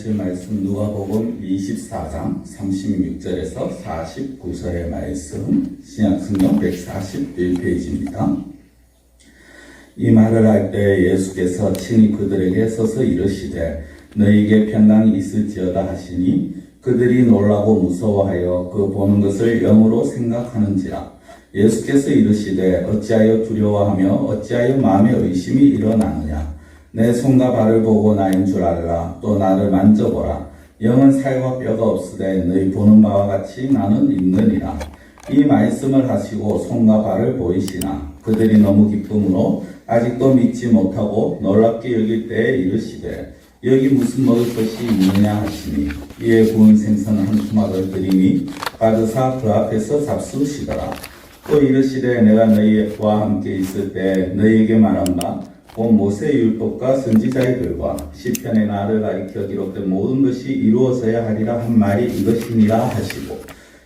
보실 말씀 누가복음 24장 36절에서 49절의 말씀 신약성경 141페이지입니다. 이 말을 할 때 예수께서 친히 그들에게 서서 이르시되 너희에게 평강이 있을지어다 하시니 그들이 놀라고 무서워하여 그 보는 것을 영으로 생각하는지라. 예수께서 이르시되 어찌하여 두려워하며 어찌하여 마음에 의심이 일어나느냐. 내 손과 발을 보고 나인 줄 알라. 또 나를 만져보라. 영은 살과 뼈가 없으되 너희 보는 바와 같이 나는 있느니라. 이 말씀을 하시고 손과 발을 보이시나 그들이 너무 기쁨으로 아직도 믿지 못하고 놀랍게 여길 때에 이르시되 여기 무슨 먹을 것이 있느냐 하시니 이에 구운 생선 한 토막을 드리니 받으사 그 앞에서 잡수시더라. 또 이르시되 내가 너희와 함께 있을 때 너희에게 말한 바 곧 모세의 율법과 선지자들과 시편의 나를 가리켜 기록된 모든 것이 이루어져야 하리라 한 말이 이것이니라 하시고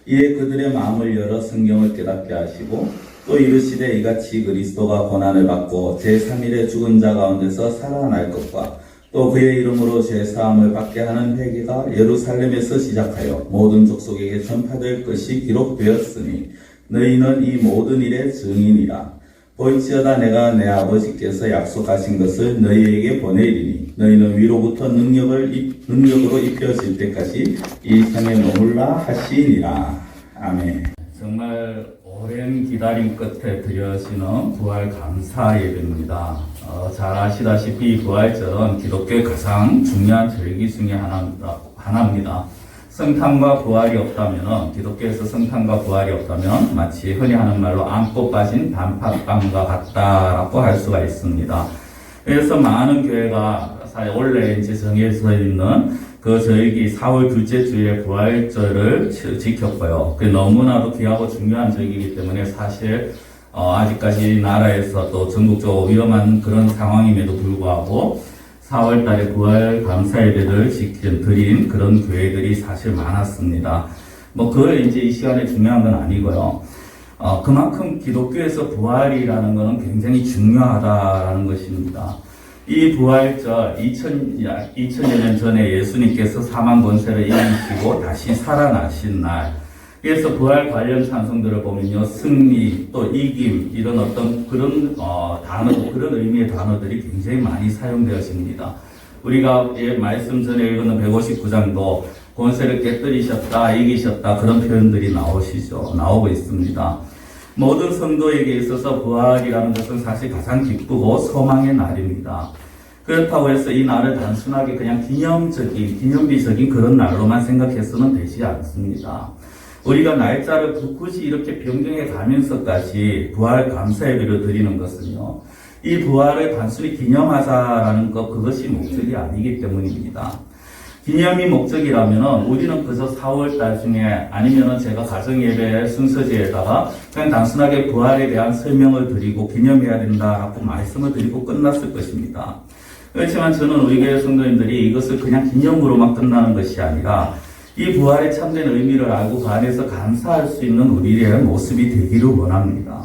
이에 그들의 마음을 열어 성경을 깨닫게 하시고 또 이르시되 이같이 그리스도가 고난을 받고 제3일에 죽은 자 가운데서 살아날 것과 또 그의 이름으로 죄사함을 받게 하는 회개가 예루살렘에서 시작하여 모든 족속에게 전파될 것이 기록되었으니 너희는 이 모든 일의 증인이라. 볼지어다 내가 내 아버지께서 약속하신 것을 너희에게 보내리니 너희는 위로부터 능력으로 입혀질 때까지 이 성에 머물라 하시니라. 아멘. 정말 오랜 기다림 끝에 드려지는 부활 감사 예배입니다. 잘 아시다시피 부활절은 기독교의 가장 중요한 절기 중에 하나입니다. 성탄과 부활이 없다면, 기독교에서 성탄과 부활이 없다면 마치 흔히 하는 말로 안고 빠진 단팥빵과 같다라고 할 수가 있습니다. 그래서 많은 교회가 원래 이제 정해져 있는 그 절기 4월 둘째 주에 부활절을 지켰고요. 너무나도 귀하고 중요한 절기이기 때문에 사실 아직까지 나라에서 또 전국적으로 위험한 그런 상황임에도 불구하고 4월 달에 부활 감사 예배를 드린 그런 교회들이 사실 많았습니다. 그걸 이제 이 시간에 중요한 건 아니고요. 그만큼 기독교에서 부활이라는 것은 굉장히 중요하다라는 것입니다. 이 부활절 2000여 년 전에 예수님께서 사망 권세를 이기시고 다시 살아나신 날. 그래서 부활 관련 찬송들을 보면요, 승리, 또 이김, 이런 어떤 그런 단어, 그런 의미의 단어들이 굉장히 많이 사용되어집니다. 우리가 말씀 전에 읽은 159장도 권세를 깨뜨리셨다, 이기셨다, 그런 표현들이 나오고 있습니다. 모든 성도에게 있어서 부활이라는 것은 사실 가장 기쁘고 소망의 날입니다. 그렇다고 해서 이 날을 단순하게 그냥 기념비적인 그런 날로만 생각해서는 되지 않습니다. 우리가 날짜를 굳이 이렇게 변경해 가면서까지 부활 감사 예배를 드리는 것은요, 이 부활을 단순히 기념하자라는 그것이 목적이 아니기 때문입니다. 기념이 목적이라면은 우리는 그저 4월달 중에 아니면은 제가 가정예배 순서지에다가 그냥 단순하게 부활에 대한 설명을 드리고 기념해야 된다라고 말씀을 드리고 끝났을 것입니다. 그렇지만 저는 우리 교회 성도님들이 이것을 그냥 기념으로만 끝나는 것이 아니라 이 부활의 참된 의미를 알고 그 안에서 감사할 수 있는 우리의 모습이 되기를 원합니다.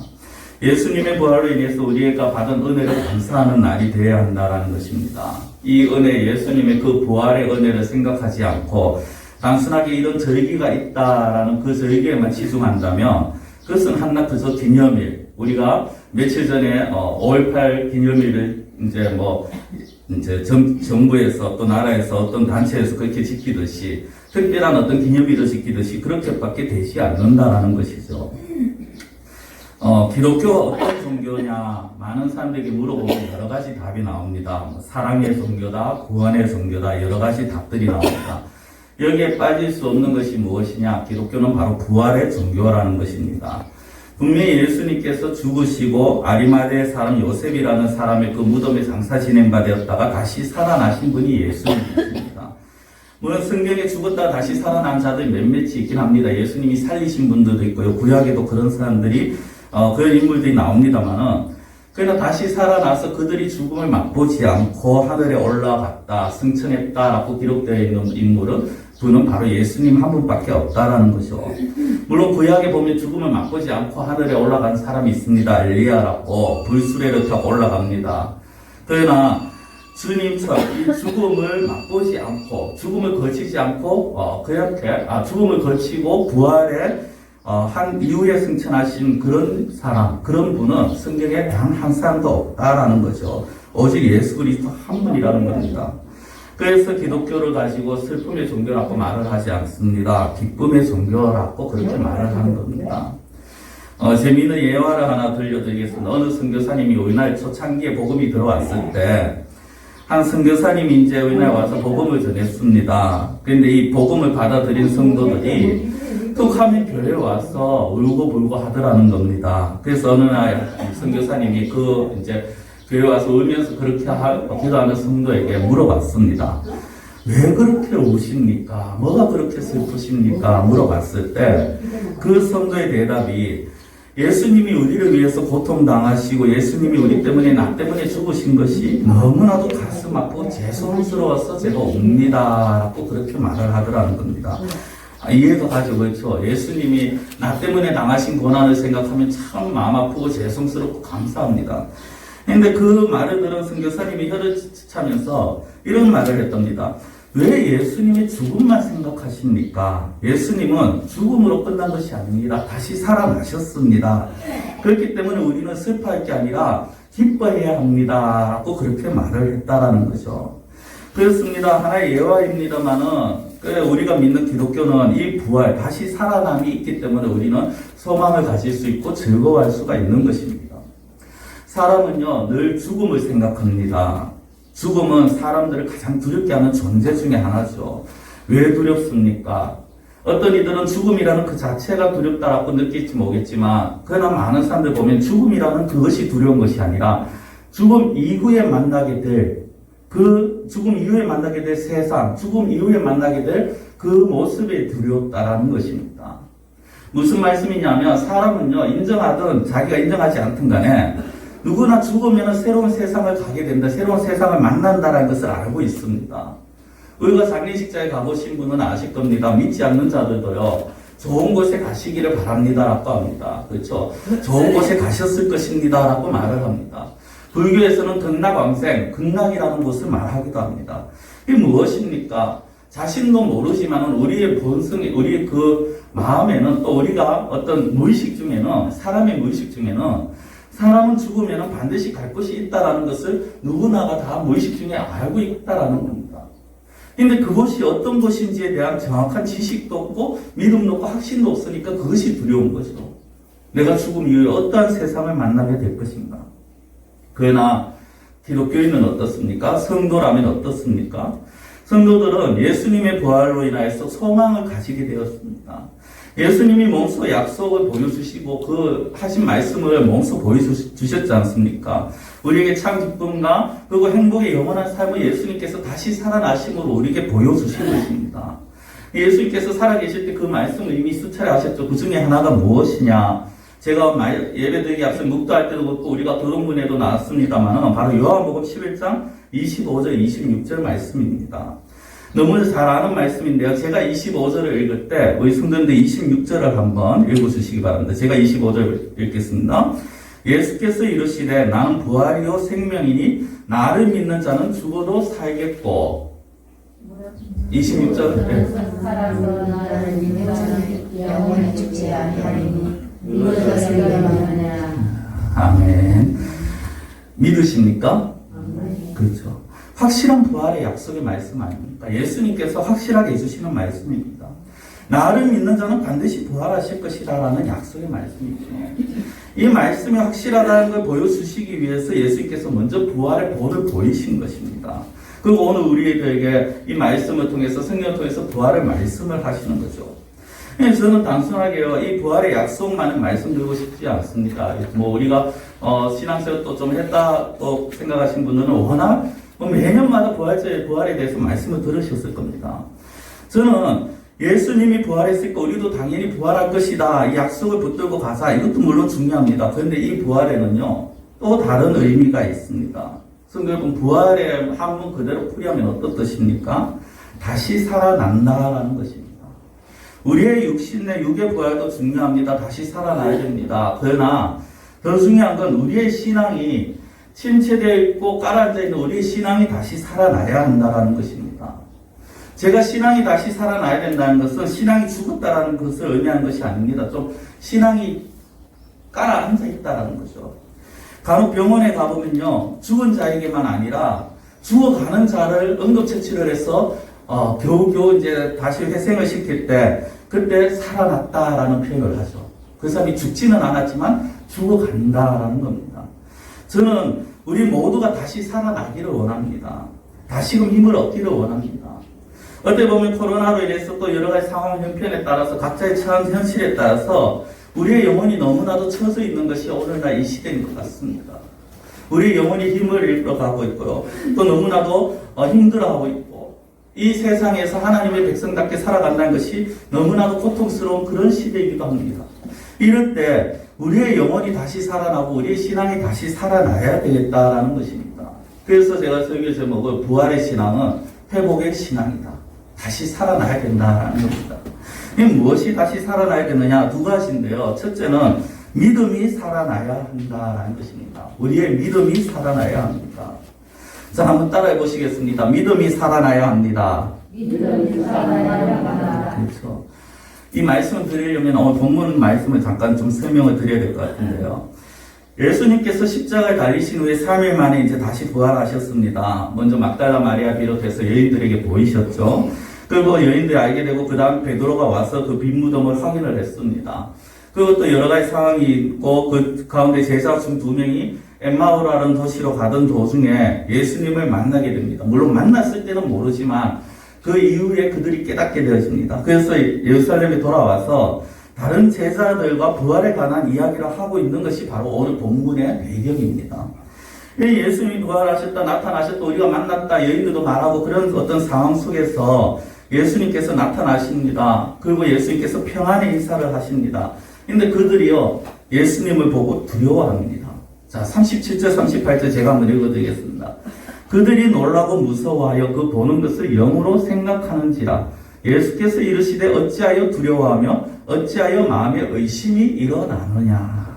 예수님의 부활로 인해서 우리가 받은 은혜를 감사하는 날이 되어야 한다는 것입니다. 이 은혜, 예수님의 그 부활의 은혜를 생각하지 않고 단순하게 이런 절기가 있다라는 그 절기에만 치중한다면 그것은 한낱 그저 기념일. 우리가 며칠 전에 5.18 기념일을 이제 정부에서 또 나라에서 어떤 단체에서 그렇게 지키듯이 특별한 어떤 기념일을 지키듯이 그렇게밖에 되지 않는다라는 것이죠. 기독교가 어떤 종교냐? 많은 사람들에게 물어보면 여러 가지 답이 나옵니다. 사랑의 종교다, 구원의 종교다, 여러 가지 답들이 나옵니다. 여기에 빠질 수 없는 것이 무엇이냐? 기독교는 바로 부활의 종교라는 것입니다. 분명히 예수님께서 죽으시고 아리마대 사람 요셉이라는 사람의 그 무덤에 장사 지낸바 되었다가 다시 살아나신 분이 예수님이십니다. 물론 성경에 죽었다 다시 살아난 자들이 몇몇이 있긴 합니다. 예수님이 살리신 분들도 있고요. 구약에도 그런 사람들이 그런 인물들이 나옵니다만은 그러나 다시 살아나서 그들이 죽음을 맛보지 않고 하늘에 올라갔다, 승천했다라고 기록되어 있는 분은 바로 예수님 한 분밖에 없다라는 거죠. 물론 구약에 보면 죽음을 맛보지 않고 하늘에 올라간 사람이 있습니다. 엘리야라고 불수레를 타고 올라갑니다. 그러나 주님처럼 이 죽음을 맛보지 않고 죽음을 거치지 않고 그렇게 죽음을 거치고 부활에 한 이후에 승천하신 그런 사람, 그런 분은 성경에 단 한 사람도 없다라는 거죠. 오직 예수 그리스도 한 분이라는 겁니다. 그래서 기독교를 가지고 슬픔의 종교라고 말을 하지 않습니다. 기쁨의 종교라고 그렇게 말을 하는 겁니다. 재미있는 예화를 하나 들려드리겠습니다. 어느 선교사님이 우리나라 초창기에 복음이 들어왔을 때 한 선교사님이 이제 우리나라에 와서 복음을 전했습니다. 그런데 이 복음을 받아들인 성도들이 툭 하면 교회에 와서 울고불고 하더라는 겁니다. 그래서 어느 날 선교사님이 이제 교회 와서 울면서 그렇게 기도하는 성도에게 물어봤습니다. 왜 그렇게 우십니까? 뭐가 그렇게 슬프십니까? 물어봤을 때 그 성도의 대답이 예수님이 우리를 위해서 고통당하시고 예수님이 우리 때문에 나 때문에 죽으신 것이 너무나도 가슴 아프고 죄송스러워서 제가 옵니다 라고 그렇게 말을 하더라는 겁니다. 이해가 가죠. 그렇죠. 예수님이 나 때문에 당하신 고난을 생각하면 참 마음 아프고 죄송스럽고 감사합니다. 근데 그 말을 들은 선교사님이 혀를 차면서 이런 말을 했답니다. 왜 예수님의 죽음만 생각하십니까? 예수님은 죽음으로 끝난 것이 아닙니다. 다시 살아나셨습니다. 그렇기 때문에 우리는 슬퍼할 게 아니라 기뻐해야 합니다. 라고 그렇게 말을 했다라는 거죠. 그렇습니다. 하나의 예화입니다만은 우리가 믿는 기독교는 이 부활, 다시 살아남이 있기 때문에 우리는 소망을 가질 수 있고 즐거워할 수가 있는 것입니다. 사람은요, 늘 죽음을 생각합니다. 죽음은 사람들을 가장 두렵게 하는 존재 중에 하나죠. 왜 두렵습니까? 어떤 이들은 죽음이라는 그 자체가 두렵다라고 느낄지 모르겠지만, 그러나 많은 사람들 보면 죽음이라는 그것이 두려운 것이 아니라 죽음 이후에 만나게 될 죽음 이후에 만나게 될 세상, 죽음 이후에 만나게 될 그 모습이 두렵다라는 것입니다. 무슨 말씀이냐면 사람은요, 인정하든 자기가 인정하지 않든 간에 누구나 죽으면 새로운 세상을 가게 된다, 새로운 세상을 만난다라는 것을 알고 있습니다. 우리가 장례식장에 가보신 분은 아실 겁니다. 믿지 않는 자들도요, 좋은 곳에 가시기를 바랍니다라고 합니다. 그렇죠? 좋은 곳에 가셨을 것입니다라고 말을 합니다. 불교에서는 극락왕생, 극락이라는 것을 말하기도 합니다. 이게 무엇입니까? 자신도 모르지만은 우리의 본성이, 우리의 그 마음에는 또 우리가 어떤 무의식 중에는, 사람의 무의식 중에는 사람은 죽으면 반드시 갈 곳이 있다라는 것을 누구나가 다 무의식 중에 알고 있다라는 겁니다. 근데 그것이 어떤 것인지에 대한 정확한 지식도 없고 믿음도 없고 확신도 없으니까 그것이 두려운 거죠. 내가 죽음 이후에 어떠한 세상을 만나게 될 것인가. 그러나 기독교인은 어떻습니까? 성도라면 어떻습니까? 성도들은 예수님의 부활로 인하여서 소망을 가지게 되었습니다. 예수님이 몸소 약속을 보여주시고 그 하신 말씀을 몸소 보여주셨지 않습니까? 우리에게 참 기쁨과 그리고 행복의 영원한 삶을 예수님께서 다시 살아나심으로 우리에게 보여주신 것입니다. 예수님께서 살아계실 때 그 말씀을 이미 수차례 하셨죠. 그 중에 하나가 무엇이냐? 제가 예배드리기 앞서 묵도할 때도 그렇고 우리가 도론문에도 나왔습니다만 바로 요한복음 11장 25절 26절 말씀입니다. 너무 잘 아는 말씀인데요. 제가 25절을 읽을 때 우리 성도님들 26절을 한번 읽어주시기 바랍니다. 제가 25절 읽겠습니다. 예수께서 이르시되 나는 부활이요 생명이니 나를 믿는 자는 죽어도 살겠고 26절 네. 영원히 죽지 아니하리니 이것을 생각하느냐. 아멘. 믿으십니까? 그렇죠. 확실한 부활의 약속의 말씀 아닙니까? 예수님께서 확실하게 해주시는 말씀입니다. 나를 믿는 자는 반드시 부활하실 것이라는 약속의 말씀이죠. 이 말씀이 확실하다는 걸 보여주시기 위해서 예수님께서 먼저 부활의 본을 보이신 것입니다. 그리고 오늘 우리에게 이 말씀을 통해서 성경을 통해서 부활의 말씀을 하시는 거죠. 저는 단순하게요, 이 부활의 약속만은 말씀드리고 싶지 않습니다. 우리가 신앙생활 또 좀 했다 또 생각하신 분들은 워낙 매년마다 부활에 대해서 말씀을 들으셨을 겁니다. 저는 예수님이 부활했으니까 우리도 당연히 부활할 것이다. 이 약속을 붙들고 가자. 이것도 물론 중요합니다. 그런데 이 부활에는요, 또 다른 의미가 있습니다. 성경은 부활의 한문 그대로 풀이하면 어떤 뜻입니까? 다시 살아난다라는 것입니다. 우리의 육신의 육의 부활도 중요합니다. 다시 살아나야 됩니다. 그러나 더 중요한 건 우리의 신앙이 침체되어 있고 깔아앉아 있는 우리의 신앙이 다시 살아나야 한다는 것입니다. 제가 신앙이 다시 살아나야 된다는 것은 신앙이 죽었다라는 것을 의미하는 것이 아닙니다. 좀 신앙이 깔아앉아 있다라는 거죠. 간혹 병원에 가보면요, 죽은 자에게만 아니라 죽어가는 자를 응급처치를 해서 겨우겨우 이제 다시 회생을 시킬 때 그때 살아났다라는 표현을 하죠. 그 사람이 죽지는 않았지만 죽어간다라는 겁니다. 저는 우리 모두가 다시 살아나기를 원합니다. 다시금 힘을 얻기를 원합니다. 어떻게 보면 코로나로 인해서 또 여러 가지 상황 형편에 따라서 각자의 처한 현실에 따라서 우리의 영혼이 너무나도 처져 있는 것이 오늘날 이 시대인 것 같습니다. 우리의 영혼이 힘을 잃어가고 있고요. 또 너무나도 힘들어하고 있고 이 세상에서 하나님의 백성답게 살아간다는 것이 너무나도 고통스러운 그런 시대이기도 합니다. 이럴 때 우리의 영혼이 다시 살아나고 우리의 신앙이 다시 살아나야 되겠다라는 것입니다. 그래서 제가 설교 제목을 부활의 신앙은 회복의 신앙이다. 다시 살아나야 된다라는 겁니다. 이 무엇이 다시 살아나야 되느냐? 두 가지인데요. 첫째는 믿음이 살아나야 한다라는 것입니다. 우리의 믿음이 살아나야 합니다. 자, 한번 따라해 보시겠습니다. 믿음이 살아나야 합니다. 믿음이 살아나야 합니다. 그렇죠. 이 말씀을 드리려면 오늘 본문 말씀을 잠깐 좀 설명을 드려야 될 것 같은데요. 예수님께서 십자가에 달리신 후에 3일 만에 이제 다시 부활하셨습니다. 먼저 막달라 마리아 비롯해서 여인들에게 보이셨죠. 그리고 여인들이 알게 되고 그 다음 베드로가 와서 그 빈 무덤을 확인을 했습니다. 그리고 또 여러 가지 상황이 있고 그 가운데 제자 중 2명이 엠마오라는 도시로 가던 도중에 예수님을 만나게 됩니다. 물론 만났을 때는 모르지만 그 이후에 그들이 깨닫게 되어집니다. 그래서 예루살렘에 돌아와서 다른 제자들과 부활에 관한 이야기를 하고 있는 것이 바로 오늘 본문의 배경입니다. 예수님이 부활하셨다, 나타나셨다, 우리가 만났다, 여인들도 말하고 그런 어떤 상황 속에서 예수님께서 나타나십니다. 그리고 예수님께서 평안의 인사를 하십니다. 근데 그들이요, 예수님을 보고 두려워합니다. 자, 37절, 38절 제가 한번 읽어드리겠습니다. 그들이 놀라고 무서워하여 그 보는 것을 영으로 생각하는지라. 예수께서 이르시되 어찌하여 두려워하며 어찌하여 마음에 의심이 일어나느냐.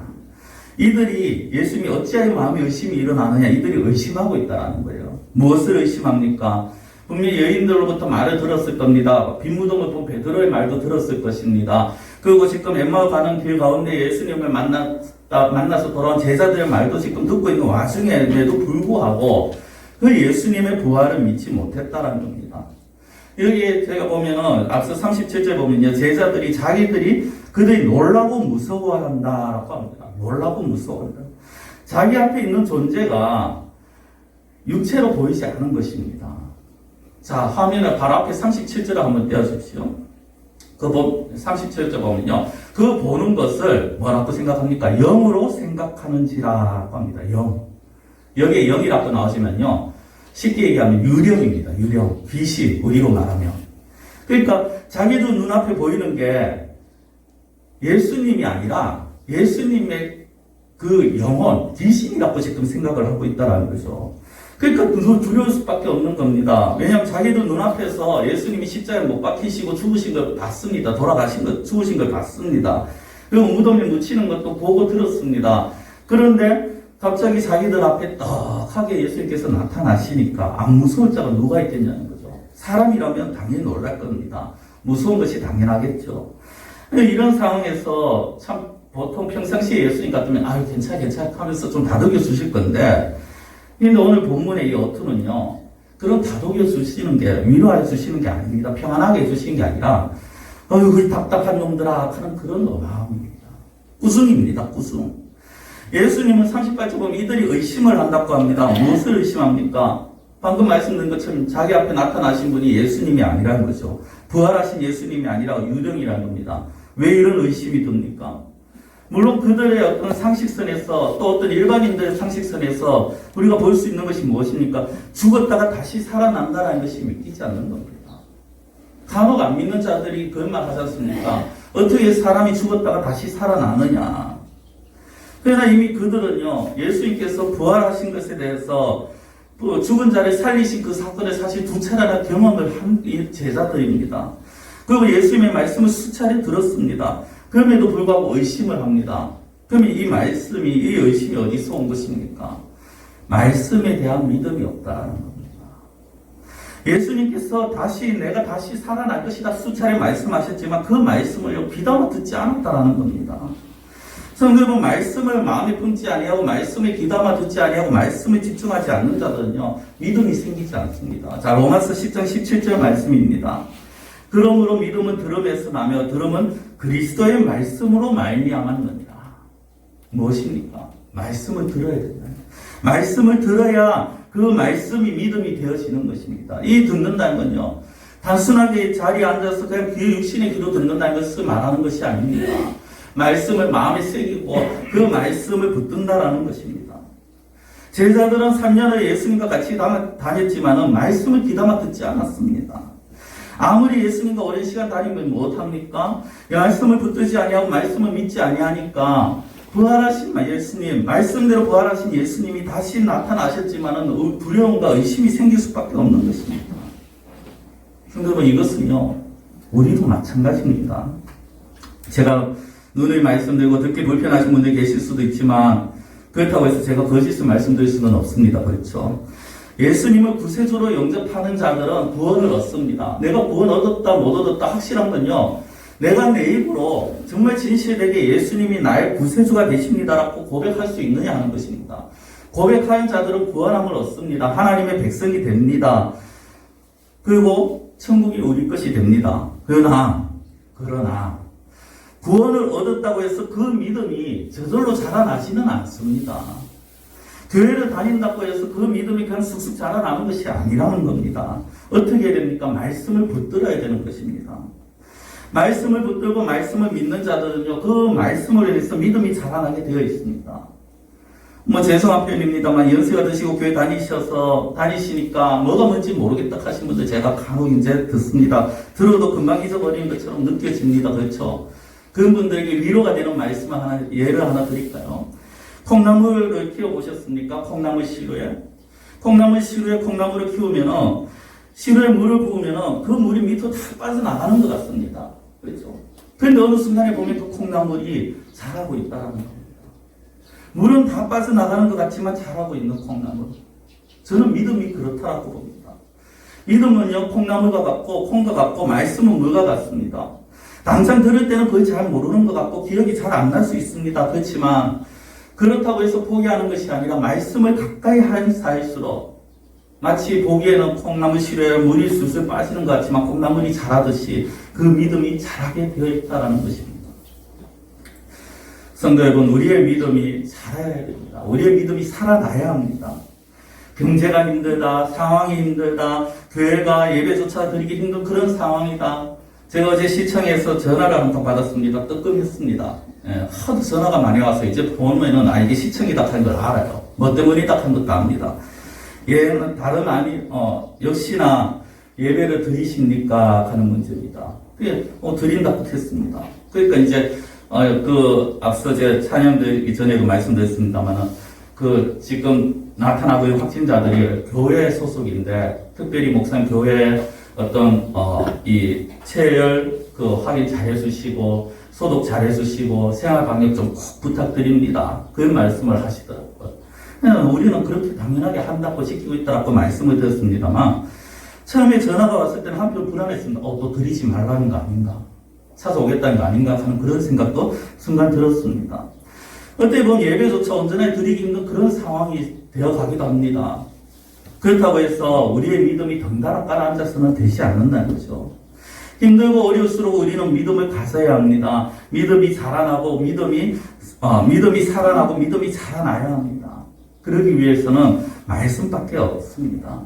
이들이 예수님이 어찌하여 마음에 의심이 일어나느냐. 이들이 의심하고 있다는 거예요. 무엇을 의심합니까? 분명히 여인들로부터 말을 들었을 겁니다. 빈 무덤을 본 베드로의 말도 들었을 것입니다. 그리고 지금 엠마오 가는 길 가운데 예수님을 만나서 돌아온 제자들의 말도 지금 듣고 있는 와중에도 불구하고 그 예수님의 부활을 믿지 못했다라는 겁니다. 여기에 제가 보면은 앞서 37절 보면요. 제자들이 그들이 놀라고 무서워한다라고 합니다. 놀라고 무서워한다. 자기 앞에 있는 존재가 육체로 보이지 않는 것입니다. 자, 화면에 바로 앞에 37절을 한번 떼어주십시오. 37절 보면요. 그 보는 것을 뭐라고 생각합니까? 영으로 생각하는지라고 합니다. 영. 여기에 영이라고 나오시면요. 쉽게 얘기하면 유령입니다. 유령. 귀신. 우리로 말하면. 그러니까 자기도 눈앞에 보이는 게 예수님이 아니라 예수님의 그 영혼, 귀신이라고 지금 생각을 하고 있다는 거죠. 그러니까 두려울 수밖에 없는 겁니다. 왜냐하면 자기도 눈앞에서 예수님이 십자가에 못 박히시고 죽으신 걸 봤습니다. 죽으신 걸 봤습니다. 그리고 무덤에 묻히는 것도 보고 들었습니다. 그런데 갑자기 자기들 앞에 떡하게 예수님께서 나타나시니까 안 무서울 자가 누가 있겠냐는 거죠. 사람이라면 당연히 놀랄 겁니다. 무서운 것이 당연하겠죠. 이런 상황에서 참 보통 평상시에 예수님 같으면 아유 괜찮아 하면서 좀 다독여 주실 건데, 근데 오늘 본문의 이 어투는요, 그런 다독여 주시는 게, 위로해 주시는 게 아닙니다. 평안하게 해주시는 게 아니라, 그 답답한 놈들아 하는 그런 마음입니다. 꾸중입니다. 꾸중. 예수님은 38절 보면 이들이 의심을 한다고 합니다. 무엇을 의심합니까? 방금 말씀드린 것처럼 자기 앞에 나타나신 분이 예수님이 아니라는 거죠. 부활하신 예수님이 아니라 유령이라는 겁니다. 왜 이런 의심이 듭니까? 물론 그들의 어떤 상식선에서 또 어떤 일반인들의 상식선에서 우리가 볼 수 있는 것이 무엇입니까? 죽었다가 다시 살아난다는 것이 믿기지 않는 겁니다. 간혹 안 믿는 자들이 그런 말 하지 않습니까? 어떻게 사람이 죽었다가 다시 살아나느냐. 그러나 이미 그들은요, 예수님께서 부활하신 것에 대해서 죽은 자를 살리신 그 사건을 사실 2차례나 경험을 한 제자들입니다. 그리고 예수님의 말씀을 수차례 들었습니다. 그럼에도 불구하고 의심을 합니다. 그러면 이 의심이 어디서 온 것입니까? 말씀에 대한 믿음이 없다는 겁니다. 예수님께서 내가 다시 살아날 것이다 수차례 말씀하셨지만 그 말씀을 귀담아 듣지 않았다라는 겁니다. 성도 여러분, 말씀을 마음에 품지 아니하고 말씀에 귀담아 듣지 아니하고 말씀에 집중하지 않는 자들은요 믿음이 생기지 않습니다. 자, 로마서 10장 17절 말씀입니다. 그러므로 믿음은 들음에서 나며 들음은 그리스도의 말씀으로 말미암았느니라. 무엇입니까? 말씀을 들어야 된다. 말씀을 들어야 그 말씀이 믿음이 되어지는 것입니다. 이 듣는다는 건요 단순하게 자리에 앉아서 그냥 귀에 육신의 귀로 듣는다는 것을 말하는 것이 아닙니다. 말씀을 마음에 새기고 그 말씀을 붙든다라는 것입니다. 제자들은 3년을 예수님과 같이 다녔지만 말씀을 귀담아 듣지 않았습니다. 아무리 예수님과 오랜 시간 다니면 무엇합니까? 말씀을 붙들지 아니하고 말씀을 믿지 아니하니까 부활하신 예수님, 말씀대로 부활하신 예수님이 다시 나타나셨지만 두려움과 의심이 생길 수밖에 없는 것입니다. 여러분, 이것은요 우리도 마찬가지입니다. 제가 눈을 말씀드리고 듣기 불편하신 분들이 계실 수도 있지만 그렇다고 해서 제가 거짓을 말씀드릴 수는 없습니다. 그렇죠? 예수님을 구세주로 영접하는 자들은 구원을 얻습니다. 내가 구원 얻었다 못 얻었다 확실한 건요 내가 내 입으로 정말 진실되게 예수님이 나의 구세주가 되십니다라고 고백할 수 있느냐 하는 것입니다. 고백하는 자들은 구원함을 얻습니다. 하나님의 백성이 됩니다. 그리고 천국이 우리 것이 됩니다. 그러나 구원을 얻었다고 해서 그 믿음이 저절로 자라나지는 않습니다. 교회를 다닌다고 해서 그 믿음이 그냥 쑥쑥 자라나는 것이 아니라는 겁니다. 어떻게 해야 됩니까? 말씀을 붙들어야 되는 것입니다. 말씀을 붙들고 말씀을 믿는 자들은요 그 말씀을 위해서 믿음이 자라나게 되어 있습니다. 죄송한 표현입니다만 연세가 드시고 교회 다니시니까 뭐가 뭔지 모르겠다 하신 분들 제가 간혹 이제 듣습니다. 들어도 금방 잊어버리는 것처럼 느껴집니다. 그렇죠? 그런 분들에게 위로가 되는 말씀을 예를 하나 드릴까요? 콩나물을 키워보셨습니까? 콩나물 시루에. 콩나물 시루에 콩나물을 키우면은, 시루에 물을 부으면은 그 물이 밑으로 다 빠져나가는 것 같습니다. 그렇죠? 그런데 어느 순간에 보면 그 콩나물이 자라고 있다는 겁니다. 물은 다 빠져나가는 것 같지만 자라고 있는 콩나물. 저는 믿음이 그렇다고 봅니다. 믿음은요, 콩나물과 같고, 콩과 같고, 말씀은 물과 같습니다. 당장 들을 때는 거의 잘 모르는 것 같고 기억이 잘 안 날 수 있습니다. 그렇지만 그렇다고 해서 포기하는 것이 아니라 말씀을 가까이 하는 사이일수록 마치 보기에는 콩나물 시루에 물이 술술 빠지는 것 같지만 콩나물이 자라듯이 그 믿음이 자라게 되어 있다는 것입니다. 성도 여러분, 우리의 믿음이 자라야 됩니다. 우리의 믿음이 살아나야 합니다. 경제가 힘들다, 상황이 힘들다, 교회가 예배조차 드리기 힘든 그런 상황이다. 제가 어제 시청에서 전화를 한 통 받았습니다. 뜨끔했습니다. 하도 전화가 많이 와서 이제 보면은 이게 시청이다 하는 걸 알아요. 뭐 때문이다 하는 것도 압니다. 얘는 다름 아니, 역시나 예배를 드리십니까? 하는 문제입니다. 그게, 드린다고 했습니다. 그러니까 이제, 앞서 제 찬양들 이전에도 말씀드렸습니다만은, 지금 나타나고 있는 확진자들이 교회 소속인데, 특별히 목사님 교회 이 체열 확인 잘 해주시고, 소독 잘 해주시고, 생활방역 좀 꼭 부탁드립니다. 그런 말씀을 하시더라고요. 우리는 그렇게 당연하게 한다고 지키고 있다고 말씀을 드렸습니다만, 처음에 전화가 왔을 때는 한편 불안했습니다. 또 드리지 말라는 거 아닌가? 찾아오겠다는 거 아닌가? 하는 그런 생각도 순간 들었습니다. 어떻게 보면 예배조차 온전히 드리기 힘든 그런 상황이 되어 가기도 합니다. 그렇다고 해서 우리의 믿음이 덩달아 깔아앉아서는 되지 않는다는 거죠. 힘들고 어려울수록 우리는 믿음을 가져야 합니다. 믿음이 자라나고 믿음이 살아나고 믿음이 자라나야 합니다. 그러기 위해서는 말씀밖에 없습니다.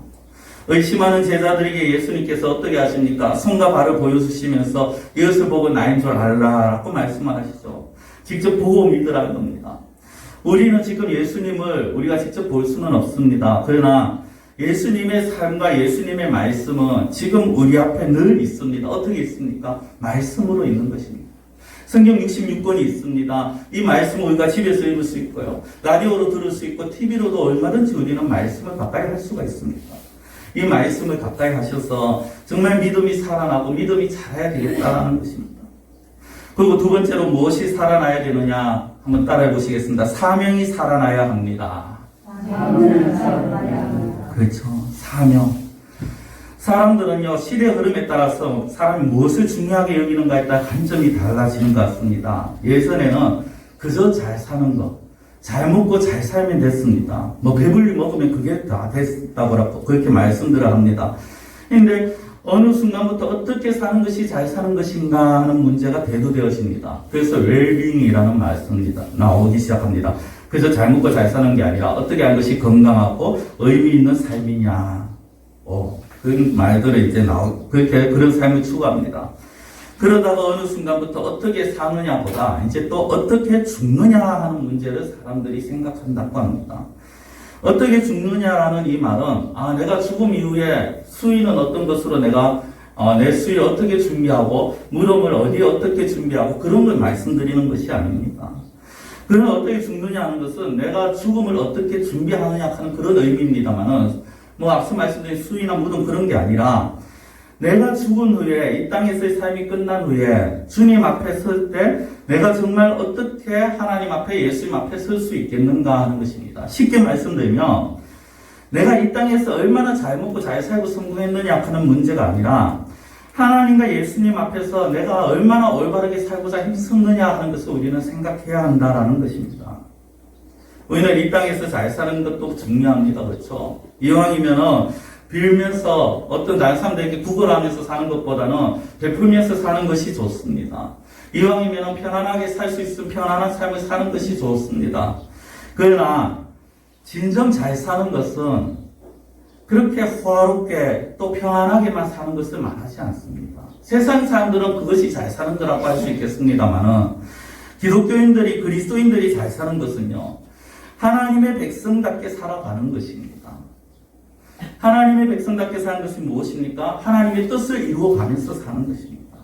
의심하는 제자들에게 예수님께서 어떻게 하십니까? 손과 발을 보여주시면서 이것을 보고 나인 줄 알라라고 말씀을 하시죠. 직접 보고 믿으라는 겁니다. 우리는 지금 예수님을 우리가 직접 볼 수는 없습니다. 그러나 예수님의 삶과 예수님의 말씀은 지금 우리 앞에 늘 있습니다. 어떻게 있습니까? 말씀으로 있는 것입니다. 성경 66권이 있습니다. 이 말씀을 우리가 집에서 읽을 수 있고요. 라디오로 들을 수 있고 TV로도 얼마든지 우리는 말씀을 가까이 할 수가 있습니다. 이 말씀을 가까이 하셔서 정말 믿음이 살아나고 믿음이 자라야 되겠다는 것입니다. 그리고 두 번째로 무엇이 살아나야 되느냐 한번 따라해 보시겠습니다. 사명이 살아나야 합니다. 그렇죠. 사람들은요, 시대 흐름에 따라서 사람이 무엇을 중요하게 여기는가에 따라 관점이 달라지는 것 같습니다. 예전에는 그저 잘 사는 것, 잘 먹고 잘 살면 됐습니다. 뭐 배불리 먹으면 그게 다 됐다고 그렇게 말씀들을 합니다. 근데 어느 순간부터 어떻게 사는 것이 잘 사는 것인가 하는 문제가 대두되어집니다. 그래서 웰빙이라는 말씀이 나오기 시작합니다. 그래서 잘 먹고 잘 사는 게 아니라 어떻게 하는 것이 건강하고 의미 있는 삶이냐. 그런 말들을 이제 그렇게 그런 삶을 추구합니다. 그러다가 어느 순간부터 어떻게 사느냐보다 이제 또 어떻게 죽느냐 하는 문제를 사람들이 생각한다고 합니다. 어떻게 죽느냐라는 이 말은 내가 죽음 이후에 수위는 어떤 것으로 내가 내 수위 어떻게 준비하고 무덤을 어디에 어떻게 준비하고 그런 걸 말씀드리는 것이 아닙니다. 그러나 어떻게 죽느냐 하는 것은 내가 죽음을 어떻게 준비하느냐 하는 그런 의미입니다만은 앞서 말씀드린 수위나 무덤 그런 게 아니라 내가 죽은 후에 이 땅에서의 삶이 끝난 후에 주님 앞에 설 때 내가 정말 어떻게 하나님 앞에 예수님 앞에 설 수 있겠는가 하는 것입니다. 쉽게 말씀드리면 내가 이 땅에서 얼마나 잘 먹고 잘 살고 성공했느냐 하는 문제가 아니라 하나님과 예수님 앞에서 내가 얼마나 올바르게 살고자 힘썼느냐 하는 것을 우리는 생각해야 한다라는 것입니다. 우리는 이 땅에서 잘 사는 것도 중요합니다. 그렇죠? 이왕이면은 빌면서 어떤 다른 사람들에게 구걸하면서 사는 것보다는 베풀면서 사는 것이 좋습니다. 이왕이면 편안하게 살 수 있으면 편안한 삶을 사는 것이 좋습니다. 그러나 진정 잘 사는 것은 그렇게 호화롭게 또 평안하게만 사는 것을 말하지 않습니다. 세상 사람들은 그것이 잘 사는 거라고 할 수 있겠습니다만은 기독교인들이 그리스도인들이 잘 사는 것은요, 하나님의 백성답게 살아가는 것입니다. 하나님의 백성답게 사는 것이 무엇입니까? 하나님의 뜻을 이루어가면서 사는 것입니다.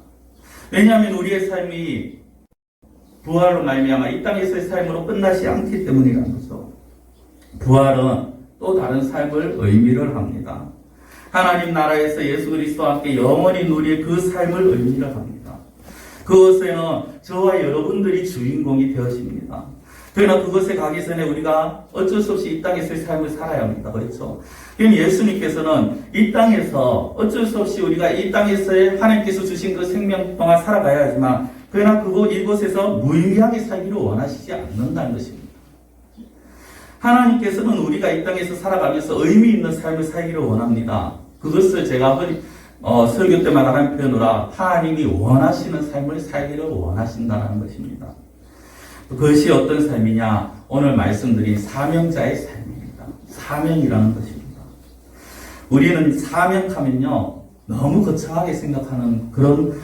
왜냐하면 우리의 삶이 부활로 말미암아 이 땅에서의 삶으로 끝나지 않기 때문이라는 거죠. 부활은 또 다른 삶을 의미를 합니다. 하나님 나라에서 예수 그리스도와 함께 영원히 누릴 그 삶을 의미를 합니다. 그것에는 저와 여러분들이 주인공이 되어집니다. 그러나 그것에 가기 전에 우리가 어쩔 수 없이 이 땅에서의 삶을 살아야 합니다. 그렇죠? 그럼 예수님께서는 이 땅에서 어쩔 수 없이 우리가 이 땅에서의 하나님께서 주신 그 생명 동안 살아가야 하지만 그러나 이곳에서 무의미하게 살기를 원하시지 않는다는 것입니다. 하나님께서는 우리가 이 땅에서 살아가면서 의미 있는 삶을 살기를 원합니다. 그것을 제가 설교 때마다 하는 표현으로 하나님이 원하시는 삶을 살기를 원하신다는 것입니다. 그것이 어떤 삶이냐? 오늘 말씀드린 사명자의 삶입니다. 사명이라는 것입니다. 우리는 사명하면요, 너무 거창하게 생각하는 그런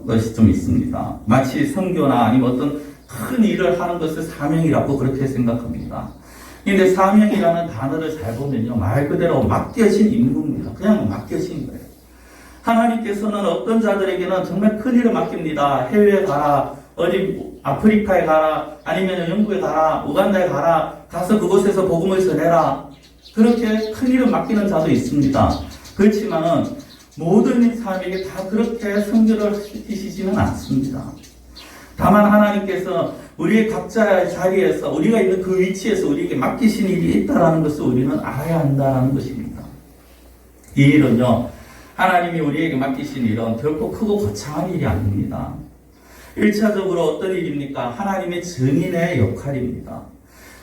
것이 좀 있습니다. 마치 선교나 아니면 어떤 큰 일을 하는 것을 사명이라고 그렇게 생각합니다. 근데 사명이라는 단어를 잘 보면요, 말 그대로 맡겨진 임무입니다. 그냥 맡겨진 거예요. 하나님께서는 어떤 자들에게는 정말 큰 일을 맡깁니다. 해외에 가라, 어디 아프리카에 가라, 아니면 영국에 가라, 우간다에 가서 그곳에서 복음을 전해라. 그렇게 큰 일을 맡기는 자도 있습니다. 그렇지만은 모든 사람에게 다 그렇게 선교를 시키시지는 않습니다. 다만 하나님께서 우리의 각자의 자리에서 우리가 있는 그 위치에서 우리에게 맡기신 일이 있다는 것을 우리는 알아야 한다는 것입니다. 이 일은요, 하나님이 우리에게 맡기신 일은 결코 크고 거창한 일이 아닙니다. 1차적으로 어떤 일입니까? 하나님의 증인의 역할입니다.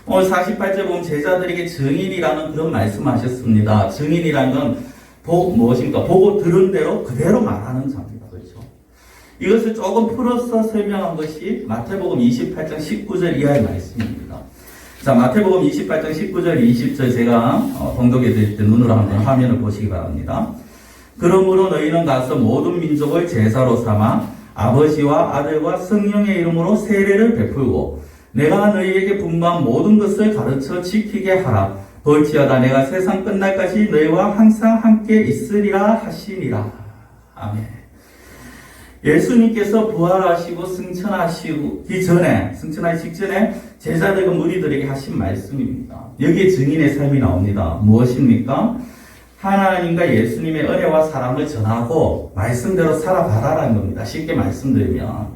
오늘 48절 보면 제자들에게 증인이라는 그런 말씀하셨습니다. 증인이라는 건 무엇입니까? 보고 들은 대로 그대로 말하는 자입니다. 그렇죠? 이것을 조금 풀어서 설명한 것이 마태복음 28장 19절 이하의 말씀입니다. 자, 마태복음 28장 19절 20절 제가 봉독해 드릴 때 눈으로 한번 화면을 보시기 바랍니다. 그러므로 너희는 가서 모든 민족을 제사로 삼아 아버지와 아들과 성령의 이름으로 세례를 베풀고 내가 너희에게 분부한 모든 것을 가르쳐 지키게 하라. 볼지어다 내가 세상 끝날까지 너희와 항상 함께 있으리라 하시니라. 아멘. 예수님께서 부활하시고 승천하시기 전에, 승천하기 직전에 제자들과 무리들에게 하신 말씀입니다. 여기에 증인의 삶이 나옵니다. 무엇입니까? 하나님과 예수님의 은혜와 사랑을 전하고 말씀대로 살아가라라는 겁니다. 쉽게 말씀드리면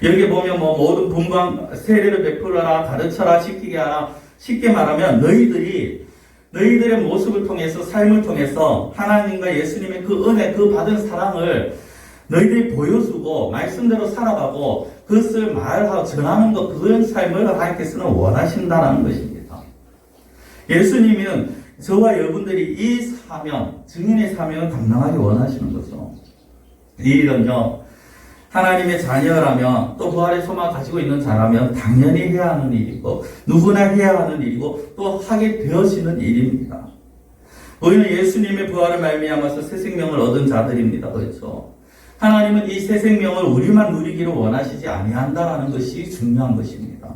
여기 보면 모든 분방 세례를 베풀어라, 가르쳐라, 지키게 하라. 쉽게 말하면 너희들이 너희들의 모습을 통해서, 삶을 통해서 하나님과 예수님의 그 은혜, 그 받은 사랑을 너희들이 보여주고 말씀대로 살아가고 그것을 말하고 전하는 것, 그런 삶을 하나님께서는 원하신다는 것입니다. 예수님은 저와 여러분들이 이 사명, 증인의 사명을 감당하기 원하시는 거죠. 이 일은요, 하나님의 자녀라면 또 부활의 소망을 가지고 있는 자라면 당연히 해야 하는 일이고 누구나 해야 하는 일이고 또 하게 되어지는 일입니다. 우리는 예수님의 부활을 말미암아서 새 생명을 얻은 자들입니다. 그렇죠? 하나님은 이 새 생명을 우리만 누리기를 원하시지 아니한다라는 것이 중요한 것입니다.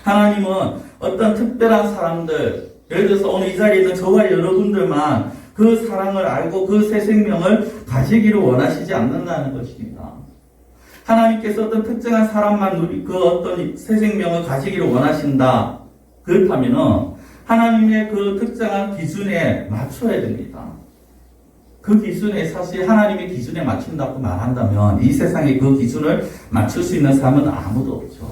하나님은 어떤 특별한 사람들, 예를 들어서 오늘 이 자리에 있는 저와 여러분들만 그 사랑을 알고 그 새 생명을 가지기를 원하시지 않는다는 것입니다. 하나님께서 어떤 특정한 사람만 그 어떤 새 생명을 가지기를 원하신다. 그렇다면 하나님의 그 특정한 기준에 맞춰야 됩니다. 그 기준에, 사실 하나님의 기준에 맞춘다고 말한다면 이 세상에 그 기준을 맞출 수 있는 사람은 아무도 없죠.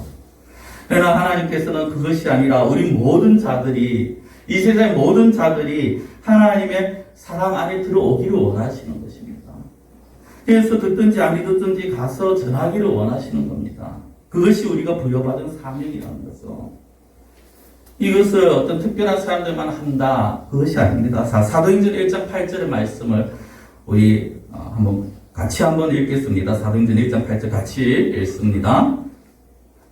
그러나 하나님께서는 그것이 아니라 우리 모든 자들이, 이 세상의 모든 자들이 하나님의 사랑 안에 들어오기를 원하시는 것입니다. 그래서 듣든지 아니 듣든지 가서 전하기를 원하시는 겁니다. 그것이 우리가 부여받은 사명이라는 거죠. 이것을 어떤 특별한 사람들만 한다, 그것이 아닙니다. 사도행전 1장 8절의 말씀을 우리 같이 한번 읽겠습니다. 사도행전 1장 8절 같이 읽습니다.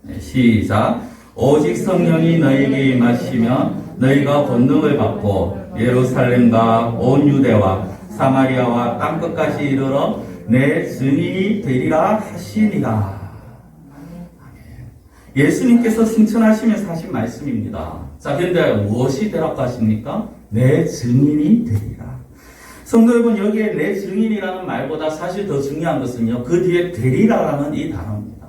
네, 시작. 오직 성령이 너희에게 임하시면 너희가 권능을 받고 예루살렘과 온 유대와 사마리아와 땅끝까지 이르러 내 증인이 되리라 하시니라. 예수님께서 승천하시면서 하신 말씀입니다. 자, 그런데 무엇이 되라고 하십니까? 내 증인이 되리라. 성도 여러분, 여기에 내 증인이라는 말보다 사실 더 중요한 것은요, 그 뒤에 되리라라는 이 단어입니다.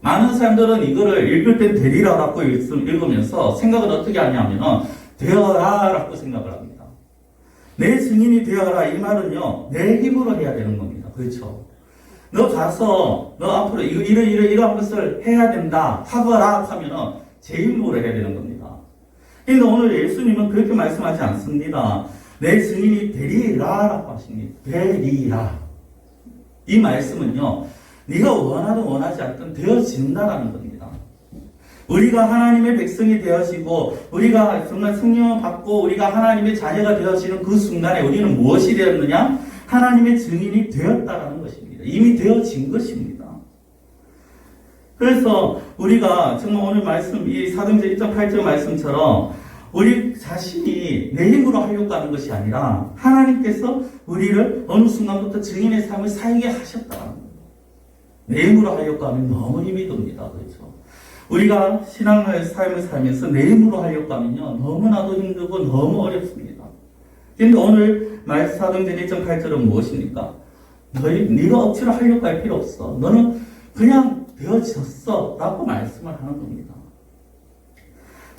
많은 사람들은 이거를 읽을 땐 되리라라고 읽으면서 생각을 어떻게 하냐면 되어라라고 생각을 합니다. 내 증인이 되어라, 이 말은요, 내 힘으로 해야 되는 겁니다. 그렇죠? 너 가서 너 앞으로 이러한 것을 해야 된다 하거라 하면은 제 힘으로 해야 되는 겁니다. 그런데 오늘 예수님은 그렇게 말씀하지 않습니다. 내 증인이 되리라라고 하십니다. 되리라. 이 말씀은요, 네가 원하든 원하지 않든 되어진다라는 겁니다. 우리가 하나님의 백성이 되어지고 우리가 정말 성령을 받고 우리가 하나님의 자녀가 되어지는 그 순간에 우리는 무엇이 되었느냐? 하나님의 증인이 되었다라는 것입니다. 이미 되어진 것입니다. 그래서 우리가 정말 오늘 말씀, 이 사도행전 1장 8절 말씀처럼 우리 자신이 내 힘으로 하려고 하는 것이 아니라 하나님께서 우리를 어느 순간부터 증인의 삶을 살게 하셨다는 거예요. 내 힘으로 하려고 하면 너무 힘이 듭니다. 그렇죠? 우리가 신앙의 삶을 살면서 내 힘으로 하려고 하면요, 너무나도 힘들고 너무 어렵습니다. 그런데 오늘 사도행전 1장 8절은 무엇입니까? 네가 억지로 하려고 할 필요 없어. 너는 그냥 되어졌어 라고 말씀을 하는 겁니다.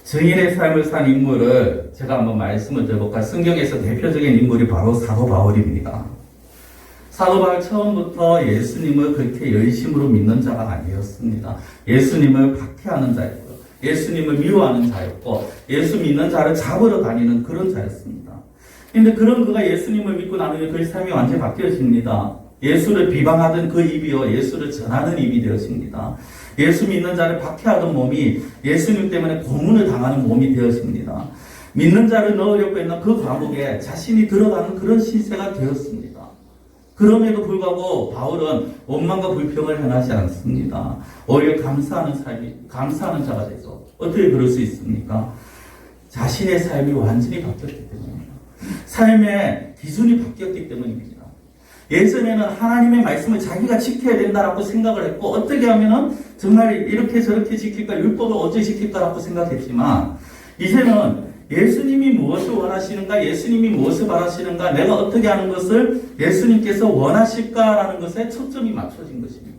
증인의 삶을 산 인물을 제가 한번 말씀을 드려볼까요? 성경에서 대표적인 인물이 바로 사도 바울입니다. 사도 바울 처음부터 예수님을 그렇게 열심으로 믿는 자가 아니었습니다. 예수님을 박해하는 자였고, 예수님을 미워하는 자였고, 예수 믿는 자를 잡으러 다니는 그런 자였습니다. 그런데 그런 그가 예수님을 믿고 나면 그 삶이 완전히 바뀌어집니다. 예수를 비방하던 그 입이요, 예수를 전하는 입이 되어집니다. 예수 믿는 자를 박해하던 몸이 예수님 때문에 고문을 당하는 몸이 되어집니다. 믿는 자를 넣으려고 했던 그 감옥에 자신이 들어가는 그런 신세가 되었습니다. 그럼에도 불구하고 바울은 원망과 불평을 행하지 않습니다. 오히려 감사하는 자가 되죠. 어떻게 그럴 수 있습니까? 자신의 삶이 완전히 바뀌었기 때문입니다. 삶의 기준이 바뀌었기 때문입니다. 예전에는 하나님의 말씀을 자기가 지켜야 된다라고 생각을 했고, 어떻게 하면은 정말 이렇게 저렇게 지킬까, 율법을 어찌 지킬까라고 생각했지만, 이제는 예수님이 무엇을 원하시는가, 예수님이 무엇을 바라시는가, 내가 어떻게 하는 것을 예수님께서 원하실까라는 것에 초점이 맞춰진 것입니다.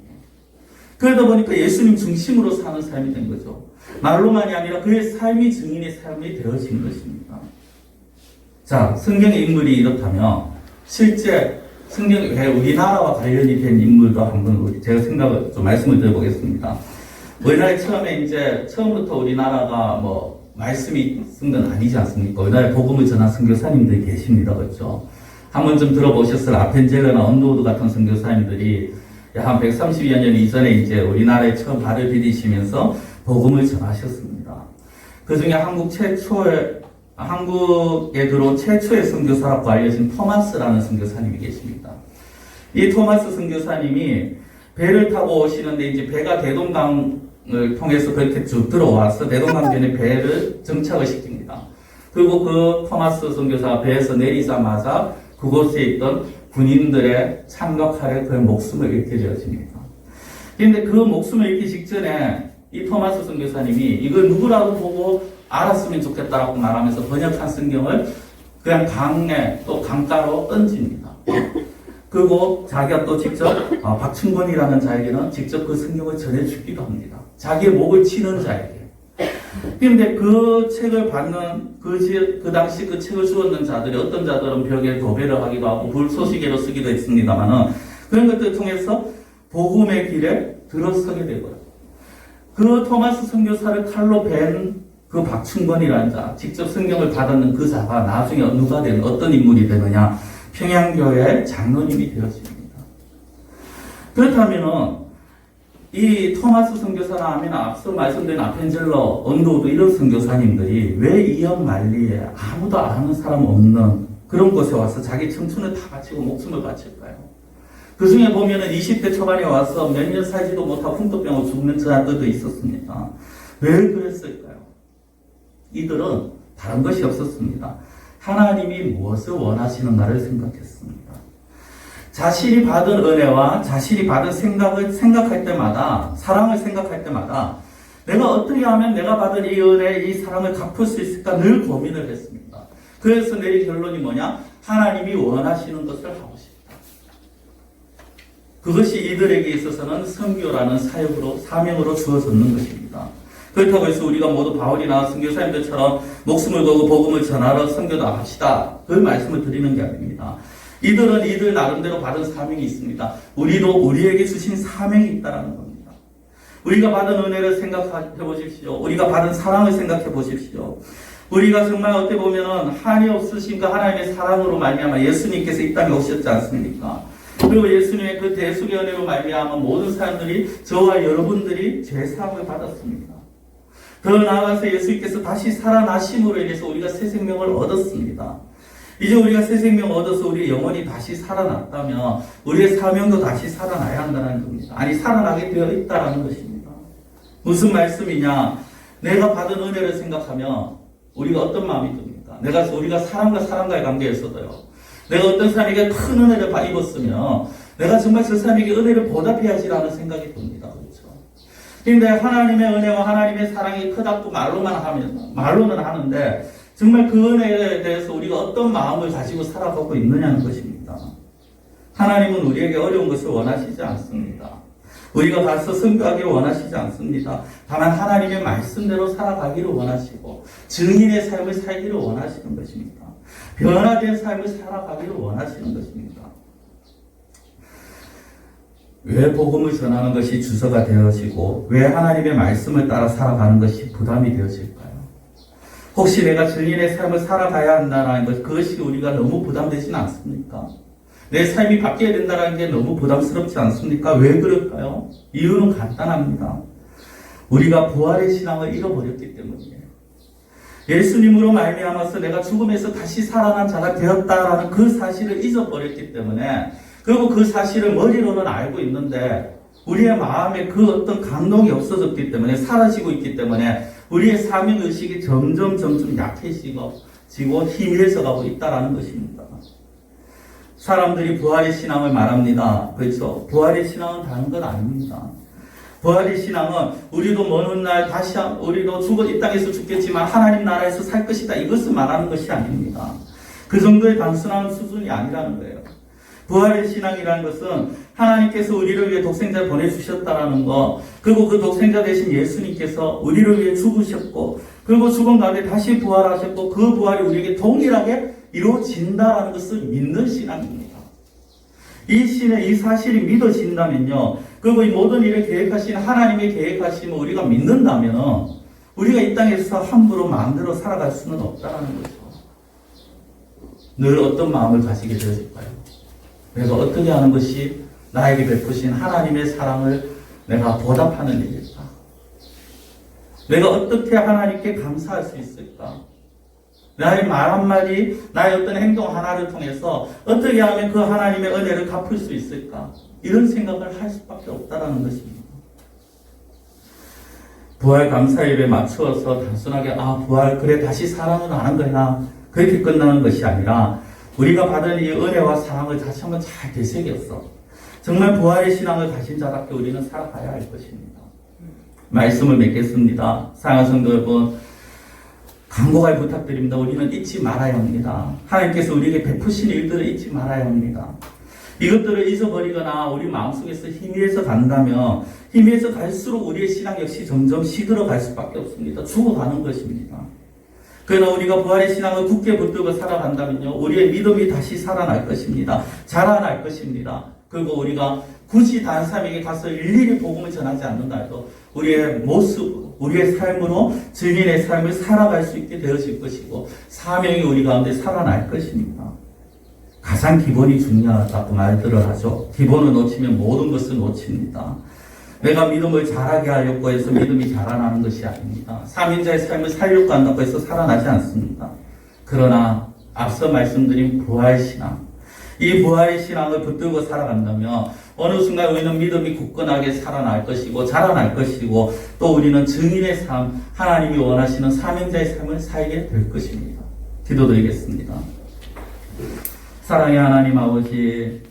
그러다 보니까 예수님 중심으로 사는 삶이 된 거죠. 말로만이 아니라 그의 삶이 증인의 삶이 되어진 것입니다. 자, 성경의 인물이 이렇다면 실제 성경에 왜 우리나라와 관련이 된 인물도 한번 제가 생각을 좀 말씀을 드려보겠습니다. 우리나라에 처음부터 우리나라가 말씀이 쓴 건 아니지 않습니까? 우리나라에 복음을 전한 선교사님들이 계십니다. 그렇죠? 한번 좀 들어보셨을 아펜젤러나 언더우드 같은 선교사님들이 한 130여 년 이전에 이제 우리나라에 처음 발을 디디시면서 복음을 전하셨습니다. 그 중에 한국에 들어온 최초의 선교사라고 알려진 토마스라는 선교사님이 계십니다. 이 토마스 선교사님이 배를 타고 오시는데 이제 배가 대동강을 통해서 그렇게 쭉 들어와서 대동강변에 배를 정착을 시킵니다. 그리고 그 토마스 선교사가 배에서 내리자마자 그곳에 있던 군인들의 창과 칼에 그의 목숨을 잃게 되어집니다. 그런데 그 목숨을 잃기 직전에 이 토마스 선교사님이 이걸 누구라도 보고 알았으면 좋겠다라고 말하면서 번역한 성경을 그냥 강에 또 강가로 던집니다. 그리고 자기가 또 직접 박충권이라는 자에게는 직접 그 성경을 전해주기도 합니다. 자기의 목을 치는 자에게. 그런데 그 책을 받는 그 당시 그 책을 주었는 자들이 어떤 자들은 벽에 도배를 하기도 하고 불쏘시개로 쓰기도 했습니다만은 그런 것들을 통해서 복음의 길에 들어서게 되고요. 그 토마스 선교사를 칼로 벤 그 박충권이라는 자, 직접 성경을 받았는 그 자가 나중에 누가 되는 어떤 인물이 되느냐? 평양교회 장로님이 되었습니다. 그렇다면은 이 토마스 선교사나 하면 앞서 말씀드린 아펜젤러, 언더우드 이런 선교사님들이 왜 이역 만리에 아무도 아는 사람 없는 그런 곳에 와서 자기 청춘을 다 바치고 목숨을 바칠까요? 그 중에 보면은 20대 초반에 와서 몇 년 살지도 못하고 흉터병으로 죽는 자들도 있었습니다. 왜 그랬을까요? 이들은 다른 것이 없었습니다. 하나님이 무엇을 원하시는가를 생각했습니다. 자신이 받은 은혜와 자신이 받은 생각을 생각할 때마다, 사랑을 생각할 때마다 내가 어떻게 하면 내가 받은 이 은혜, 이 사랑을 갚을 수 있을까 늘 고민을 했습니다. 그래서 내린 결론이 뭐냐? 하나님이 원하시는 것을 하고 싶다. 그것이 이들에게 있어서는 선교라는 사역으로, 사명으로 주어졌는 것입니다. 그렇다고 해서 우리가 모두 바울이나 선교사님들처럼 목숨을 걸고 복음을 전하러 선교도 합시다. 그 말씀을 드리는 게 아닙니다. 이들은 이들 나름대로 받은 사명이 있습니다. 우리도 우리에게 주신 사명이 있다는 겁니다. 우리가 받은 은혜를 생각해 보십시오. 우리가 받은 사랑을 생각해 보십시오. 우리가 정말 어떻게 보면은 한이 없으신 그 하나님의 사랑으로 말미암아 예수님께서 이 땅에 오셨지 않습니까? 그리고 예수님의 그 대속의 은혜로 말미암아 모든 사람들이 저와 여러분들이 죄사함을 받았습니다. 더 나아가서 예수님께서 다시 살아나심으로 인해서 우리가 새 생명을 얻었습니다. 이제 우리가 새 생명을 얻어서 우리의 영혼이 다시 살아났다면 우리의 사명도 다시 살아나야 한다는 겁니다. 아니 살아나게 되어 있다는 것입니다. 무슨 말씀이냐? 내가 받은 은혜를 생각하면 우리가 어떤 마음이 듭니까? 우리가 사람과 사람과의 관계에서도요. 내가 어떤 사람에게 큰 은혜를 입었으면 내가 정말 저 사람에게 은혜를 보답해야지라는 생각이 듭니다. 그렇죠? 그런데 하나님의 은혜와 하나님의 사랑이 크다고 말로는 하는데 정말 그 은혜에 대해서 우리가 어떤 마음을 가지고 살아가고 있느냐는 것입니다. 하나님은 우리에게 어려운 것을 원하시지 않습니다. 우리가 가서 선교하기를 원하시지 않습니다. 다만 하나님의 말씀대로 살아가기를 원하시고 증인의 삶을 살기를 원하시는 것입니다. 변화된 삶을 살아가기를 원하시는 것입니다. 왜 복음을 전하는 것이 주소가 되어지고 왜 하나님의 말씀을 따라 살아가는 것이 부담이 되어질까요? 혹시 내가 증인의 삶을 살아가야 한다는 것, 그것이 우리가 너무 부담되지는 않습니까? 내 삶이 바뀌어야 된다는 게 너무 부담스럽지 않습니까? 왜 그럴까요? 이유는 간단합니다. 우리가 부활의 신앙을 잃어버렸기 때문이에요. 예수님으로 말미암아서 내가 죽음에서 다시 살아난 자가 되었다라는 그 사실을 잊어버렸기 때문에, 그리고 그 사실을 머리로는 알고 있는데 우리의 마음에 그 어떤 감동이 없어졌기 때문에, 사라지고 있기 때문에 우리의 사명의식이 점점 약해지고 희미해져 가고 있다는 것입니다. 사람들이 부활의 신앙을 말합니다. 그렇죠? 부활의 신앙은 다른 건 아닙니다. 부활의 신앙은 우리도 먼 훗날 우리도 이 땅에서 죽겠지만 하나님 나라에서 살 것이다. 이것을 말하는 것이 아닙니다. 그 정도의 단순한 수준이 아니라는 거예요. 부활의 신앙이라는 것은 하나님께서 우리를 위해 독생자를 보내주셨다라는 것, 그리고 그 독생자 대신 예수님께서 우리를 위해 죽으셨고, 그리고 죽은 가운데 다시 부활하셨고, 그 부활이 우리에게 동일하게 이루어진다라는 것을 믿는 신앙입니다. 이 사실이 믿어진다면요, 그리고 이 모든 일을 계획하신 하나님의 계획하심을 우리가 믿는다면 우리가 이 땅에서 함부로 마음대로 살아갈 수는 없다는 거죠. 늘 어떤 마음을 가지게 되어질까요? 내가 어떻게 하는 것이 나에게 베푸신 하나님의 사랑을 내가 보답하는 일일까? 내가 어떻게 하나님께 감사할 수 있을까? 나의 말 한마디, 나의 어떤 행동 하나를 통해서 어떻게 하면 그 하나님의 은혜를 갚을 수 있을까? 이런 생각을 할 수밖에 없다는 것입니다. 부활 감사 예배에 맞추어서 단순하게 부활 그래 다시 사랑은 안 한 거야 그렇게 끝나는 것이 아니라 우리가 받은 이 은혜와 사랑을 다시 한번 잘 되새겨서 정말 부활의 신앙을 가진 자답게 우리는 살아가야 할 것입니다. 말씀을 맺겠습니다. 사랑하는 성도 여러분, 간곡하게 부탁드립니다. 우리는 잊지 말아야 합니다. 하나님께서 우리에게 베푸신 일들을 잊지 말아야 합니다. 이것들을 잊어버리거나 우리 마음속에서 희미해서 간다면 희미해서 갈수록 우리의 신앙 역시 점점 시들어갈 수밖에 없습니다. 죽어가는 것입니다. 그러나 우리가 부활의 신앙을 굳게 붙들고 살아간다면요, 우리의 믿음이 다시 살아날 것입니다. 자라날 것입니다. 그리고 우리가 굳이 다른 사람에게 가서 일일이 복음을 전하지 않는다 해도 우리의 모습, 우리의 삶으로 증인의 삶을 살아갈 수 있게 되어질 것이고 사명이 우리 가운데 살아날 것입니다. 가장 기본이 중요하다고 말들을 하죠. 기본을 놓치면 모든 것을 놓칩니다. 내가 믿음을 자라게 하려고 해서 믿음이 자라나는 것이 아닙니다. 사명자의 삶을 살려고 한다고 해서 살아나지 않습니다. 그러나 앞서 말씀드린 부활신앙, 이 부활의 신앙을 붙들고 살아간다면 어느 순간 우리는 믿음이 굳건하게 살아날 것이고 자라날 것이고 또 우리는 증인의 삶, 하나님이 원하시는 사명자의 삶을 살게 될 것입니다. 기도드리겠습니다. 사랑의 하나님 아버지,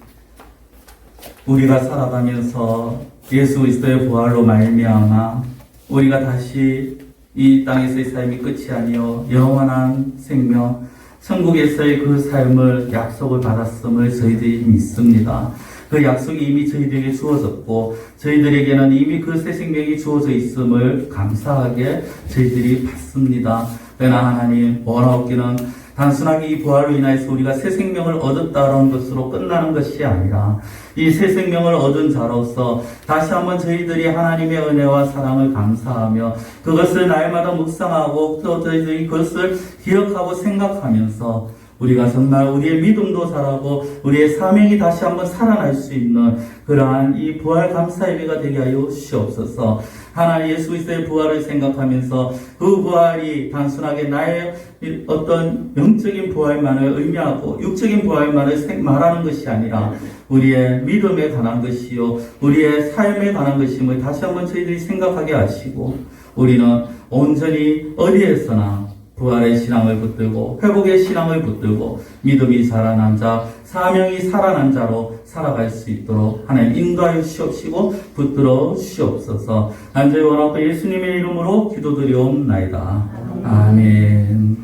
우리가 살아가면서 예수 그리스도의 부활로 말미암아 우리가 다시 이 땅에서의 삶이 끝이 아니요 영원한 생명, 천국에서의 그 삶을 약속을 받았음을 저희들이 믿습니다. 그 약속이 이미 저희들에게 주어졌고 저희들에게는 이미 그 새 생명이 주어져 있음을 감사하게 저희들이 받습니다. 그러나 하나님, 원하옵기는 단순하게 이 부활로 인하여서 우리가 새 생명을 얻었다는 것으로 끝나는 것이 아니라 이 새 생명을 얻은 자로서 다시 한번 저희들이 하나님의 은혜와 사랑을 감사하며 그것을 날마다 묵상하고 또 저희들이 그것을 기억하고 생각하면서 우리가 정말 우리의 믿음도 자라고 우리의 사명이 다시 한번 살아날 수 있는 그러한 이 부활 감사 예배가 되게 하여 주시옵소서. 하나님 예수 그리스도의 부활을 생각하면서 그 부활이 단순하게 나의 어떤 영적인 부활만을 의미하고 육적인 부활만을 말하는 것이 아니라 우리의 믿음에 관한 것이요 우리의 삶에 관한 것임을 다시 한번 저희들이 생각하게 하시고 우리는 온전히 어디에서나 부활의 신앙을 붙들고 회복의 신앙을 붙들고 믿음이 자라난 자, 사명이 살아난 자로 살아갈 수 있도록 하나님 인도하여 주시옵시고 붙들어 주시옵소서. 간절히 원하고 예수님의 이름으로 기도드리옵나이다. 아멘.